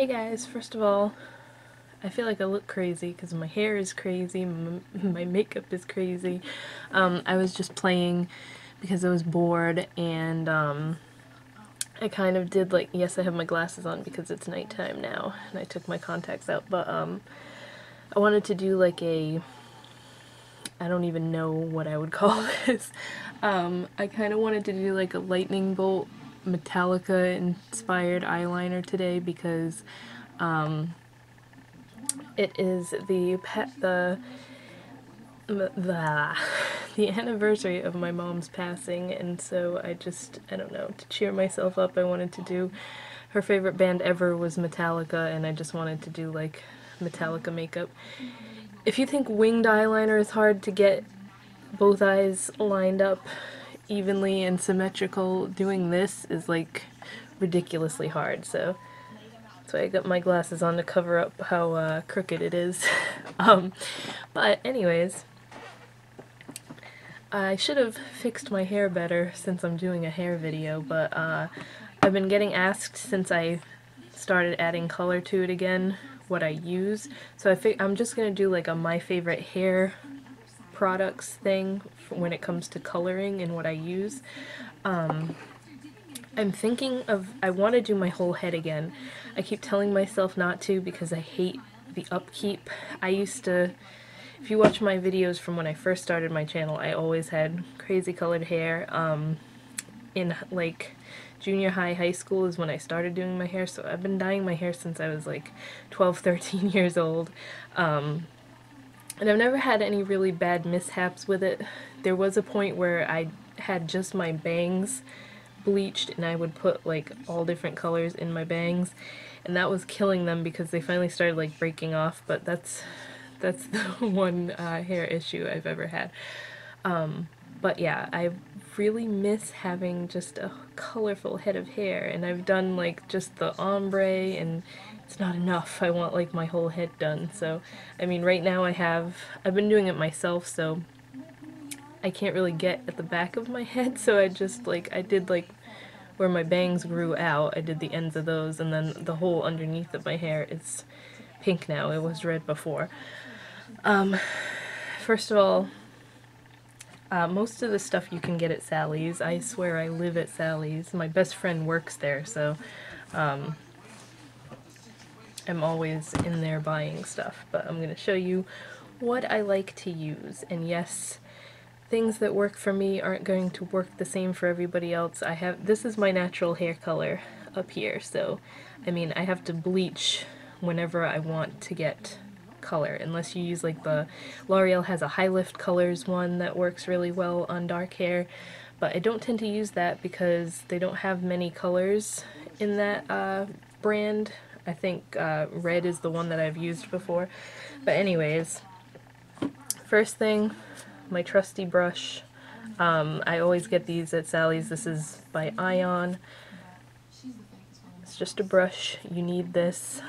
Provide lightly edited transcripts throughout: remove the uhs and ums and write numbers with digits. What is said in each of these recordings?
Hey guys, first of all, I feel like I look crazy because my hair is crazy, my makeup is crazy. I was just playing because I was bored and I kind of did like, yes, I have my glasses on because it's nighttime now and I took my contacts out, but I wanted to do like I don't even know what I would call this. I kind of wanted to do like a lightning bolt Metallica inspired eyeliner today because it is the anniversary of my mom's passing, and so I don't know, to cheer myself up, I wanted to do, her favorite band ever was Metallica, and I just wanted to do like Metallica makeup. If you think winged eyeliner is hard to get both eyes lined up evenly and symmetrical, doing this is like ridiculously hard, so that's why I got my glasses on to cover up how crooked it is. But anyways, I should have fixed my hair better since I'm doing a hair video, but I've been getting asked since I started adding color to it again what I use, so I'm just gonna do like a my favorite hair products thing when it comes to coloring and what I use. I'm thinking of, I want to do my whole head again. I keep telling myself not to because I hate the upkeep. I used to, if you watch my videos from when I first started my channel, I always had crazy colored hair. In like junior high school is when I started doing my hair, so I've been dyeing my hair since I was like 12, 13 years old. And I've never had any really bad mishaps with it. There was a point where I had just my bangs bleached and I would put like all different colors in my bangs, and that was killing them because they finally started like breaking off, but that's the one hair issue I've ever had. But yeah, I really miss having just a colorful head of hair, and I've done like just the ombre and it's not enough. I want like my whole head done. So I mean, right now I've been doing it myself, so I can't really get at the back of my head, so I did like where my bangs grew out, I did the ends of those, and then the whole underneath of my hair is pink now. It was red before. First of all, most of the stuff you can get at Sally's. I swear I live at Sally's. My best friend works there, so I'm always in there buying stuff. But I'm going to show you what I like to use. And yes, things that work for me aren't going to work the same for everybody else. This is my natural hair color up here, so I mean I have to bleach whenever I want to get color, unless you use like L'Oreal has a High Lift Colors one that works really well on dark hair, but I don't tend to use that because they don't have many colors in that brand. I think red is the one that I've used before. But anyways, first thing, my trusty brush. I always get these at Sally's. This is by Ion. It's just a brush. You need this.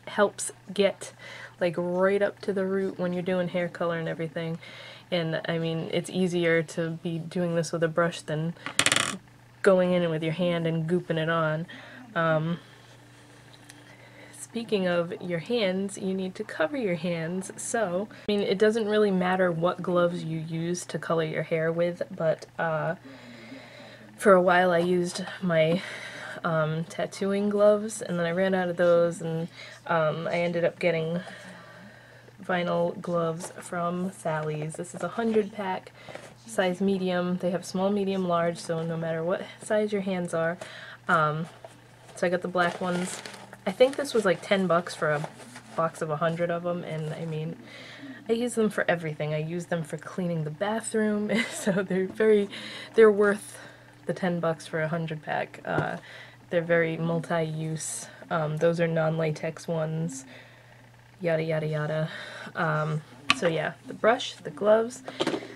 Helps get like right up to the root when you're doing hair color and everything. And I mean, it's easier to be doing this with a brush than going in with your hand and gooping it on. Speaking of your hands, you need to cover your hands, so, I mean, it doesn't really matter what gloves you use to color your hair with, but for a while I used my tattooing gloves, and then I ran out of those, and I ended up getting vinyl gloves from Sally's. This is a 100-pack, size medium. They have small, medium, large, so no matter what size your hands are. So I got the black ones. I think this was like 10 bucks for a box of 100 of them, and I mean, I use them for everything. I use them for cleaning the bathroom, so they're worth the 10 bucks for a 100-pack. They're very multi-use. Those are non-latex ones, yada yada yada. So yeah, the brush, the gloves.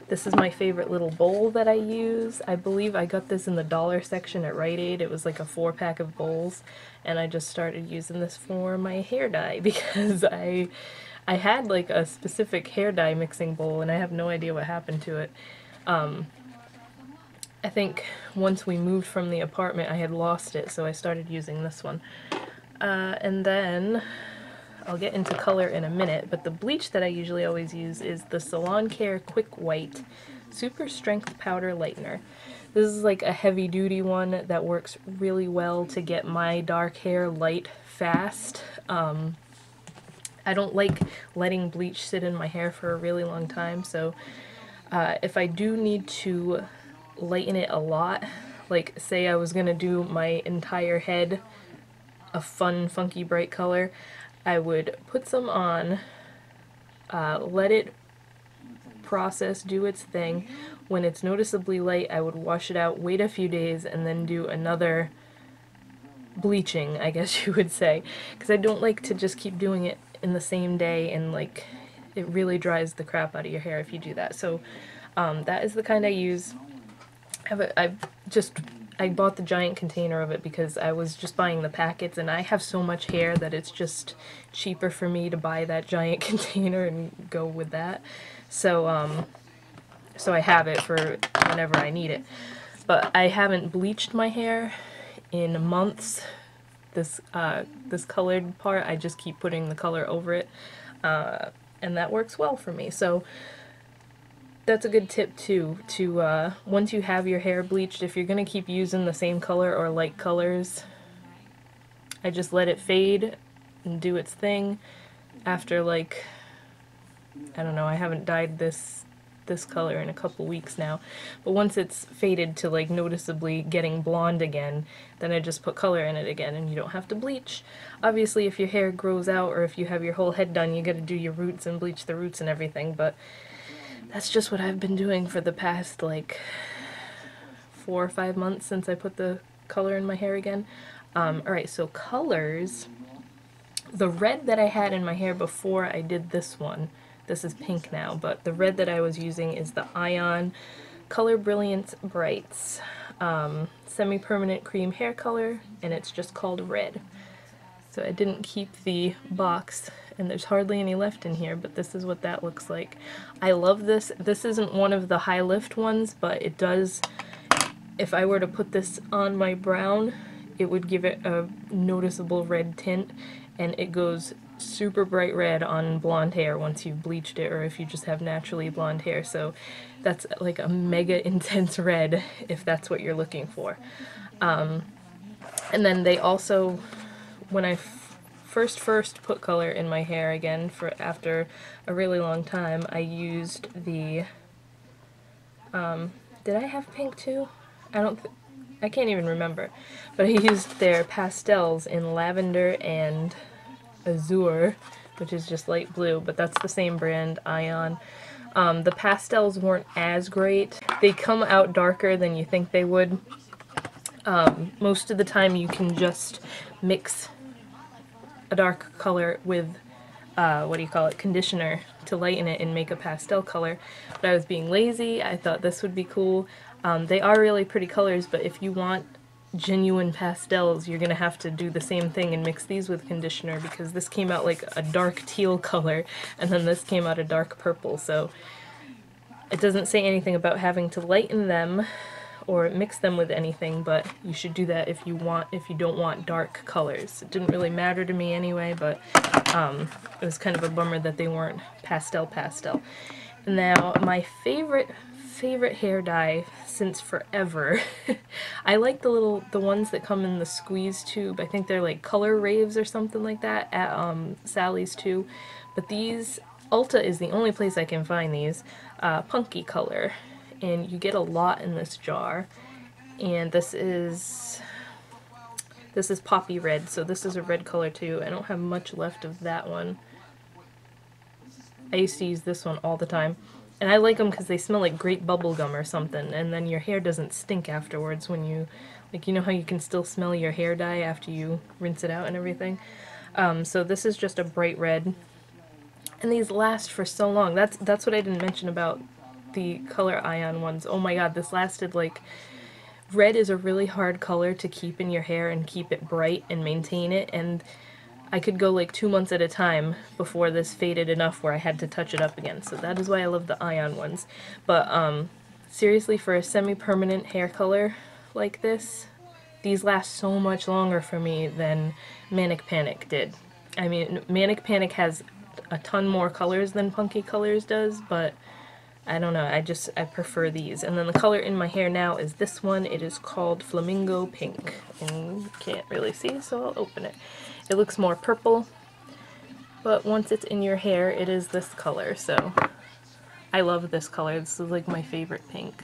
This is my favorite little bowl that I use. I believe I got this in the dollar section at Rite Aid. It was like a 4-pack of bowls, and I just started using this for my hair dye because I had like a specific hair dye mixing bowl and I have no idea what happened to it. I I think once we moved from the apartment I had lost it, so I started using this one. And then I'll get into color in a minute, but the bleach that I usually always use is the Salon Care Quick White Super Strength Powder Lightener. This is like a heavy duty one that works really well to get my dark hair light fast. I don't like letting bleach sit in my hair for a really long time, so if I do need to lighten it a lot, like say I was gonna do my entire head a fun, funky, bright color, I would put some on, let it process, do its thing. When it's noticeably light, I would wash it out, wait a few days, and then do another bleaching, I guess you would say, because I don't like to just keep doing it in the same day, and like it really dries the crap out of your hair if you do that. So that is the kind I use. I bought the giant container of it because I was just buying the packets, and I have so much hair that it's just cheaper for me to buy that giant container and go with that. So so I have it for whenever I need it. But I haven't bleached my hair in months. This colored part, I just keep putting the color over it, and that works well for me. So that's a good tip too, to once you have your hair bleached, if you're gonna keep using the same color or light colors, I just let it fade and do its thing. After, like, I don't know, I haven't dyed this color in a couple weeks now, but once it's faded to like noticeably getting blonde again, then I just put color in it again, and you don't have to bleach. Obviously if your hair grows out or if you have your whole head done, you gotta do your roots and bleach the roots and everything, but that's just what I've been doing for the past like 4 or 5 months since I put the color in my hair again. Alright, so colors. The red that I had in my hair before I did this one, this is pink now, but the red that I was using is the Ion Color Brilliance Brights semi-permanent cream hair color, and it's just called red. So I didn't keep the box, and there's hardly any left in here, but this is what that looks like. I love this. This isn't one of the high lift ones, but it does, if I were to put this on my brown, it would give it a noticeable red tint, and it goes super bright red on blonde hair once you've bleached it, or if you just have naturally blonde hair. So that's like a mega intense red if that's what you're looking for. And then they also, when I first put color in my hair again after a really long time, I used the did I have pink too? I can't even remember, but I used their pastels in lavender and azure, which is just light blue, but that's the same brand, Ion. The pastels weren't as great. They come out darker than you think they would. Most of the time you can just mix a dark color with conditioner to lighten it and make a pastel color, but I was being lazy. I thought this would be cool. They are really pretty colors, but if you want genuine pastels, you're gonna have to do the same thing and mix these with conditioner, because this came out like a dark teal color and then this came out a dark purple. So it doesn't say anything about having to lighten them or mix them with anything, but you should do that if you don't want dark colors. It didn't really matter to me anyway, but it was kind of a bummer that they weren't pastel. Now my favorite hair dye since forever. I like the ones that come in the squeeze tube. I think they're like Color Raves or something like that at Sally's too. But these, Ulta is the only place I can find these. Punky color, and you get a lot in this jar. And this is poppy red, so this is a red color too. I don't have much left of that one. I used to use this one all the time. And I like them because they smell like grape bubble gum or something, and then your hair doesn't stink afterwards when you, like, you know how you can still smell your hair dye after you rinse it out and everything? So this is just a bright red, and these last for so long. That's what I didn't mention about the Color Ion ones. Oh my god, this lasted like... Red is a really hard color to keep in your hair and keep it bright and maintain it, and I could go like 2 months at a time before this faded enough where I had to touch it up again. So that is why I love the Ion ones. But seriously, for a semi-permanent hair color like this, these last so much longer for me than Manic Panic did. I mean, Manic Panic has a ton more colors than Punky Colors does, but I don't know, I prefer these. And then the color in my hair now is this one. It is called Flamingo Pink, and you can't really see, so I'll open it. It looks more purple, but once it's in your hair, it is this color, so I love this color. This is like my favorite pink.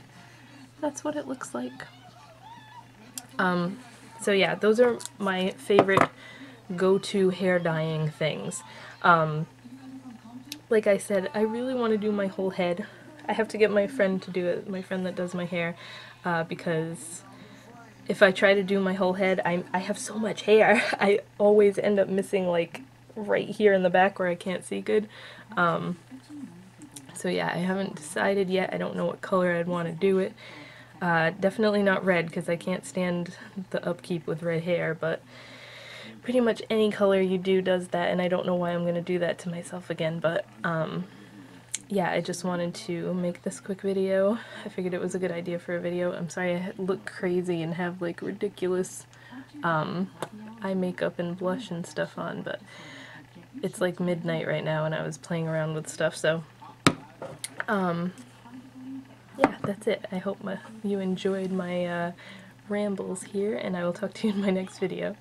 That's what it looks like. So yeah, those are my favorite go-to hair dyeing things. Like I said, I really want to do my whole head. I have to get my friend to do it, my friend that does my hair, because if I try to do my whole head, I have so much hair. I always end up missing, like, right here in the back where I can't see good. So yeah, I haven't decided yet. I don't know what color I'd want to do it. Definitely not red, because I can't stand the upkeep with red hair, but pretty much any color you do does that, and I don't know why I'm going to do that to myself again, but yeah, I just wanted to make this quick video. I figured it was a good idea for a video. I'm sorry I look crazy and have like ridiculous eye makeup and blush and stuff on, but it's like midnight right now and I was playing around with stuff, so yeah, that's it. I hope you enjoyed my rambles here, and I will talk to you in my next video.